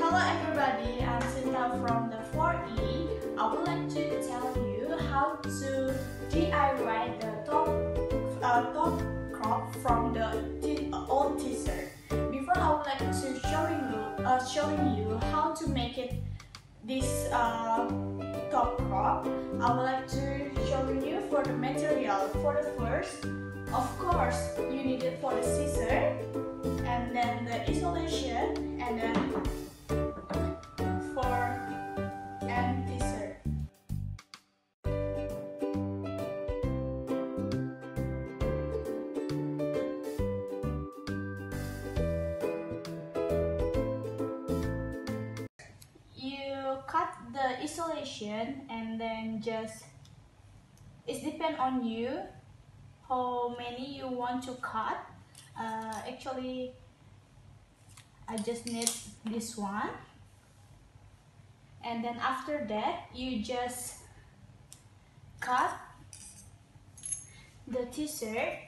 Hello everybody, I'm Sinta from the 4E. I would like to tell you how to DIY the top crop from the old t-shirt. Before, I would like to showing you how to make it this top crop. I would like to show you for the material. For the first, of course, you need it for the scissor, and then the isolation, and then for and t-shirt. You cut the isolation, and then it depends on you how many you want to cut. Actually, I just need this one, and then after that you just cut the t-shirt.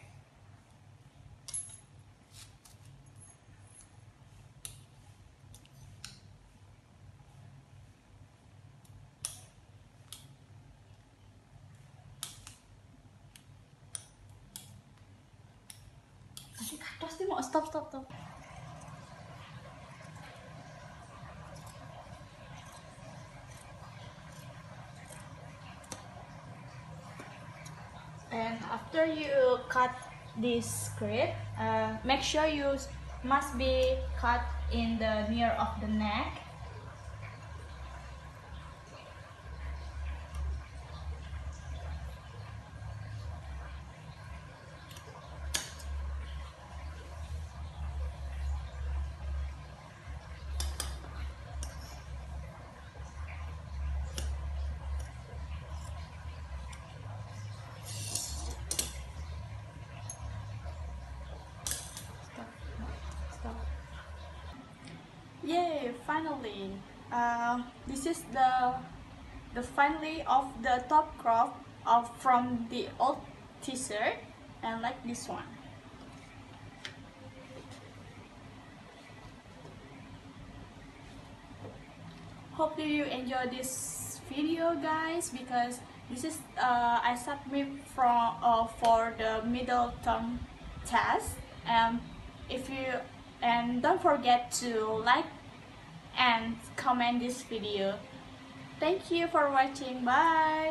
Stop. And after you cut this strip, make sure you must be cut in the near of the neck. Yay! Finally, this is the finally of the top crop from the old t-shirt, and like this one. Hope you enjoy this video, guys, because this is I submit for the middle term test. And don't forget to like and comment this video. Thank you for watching. Bye.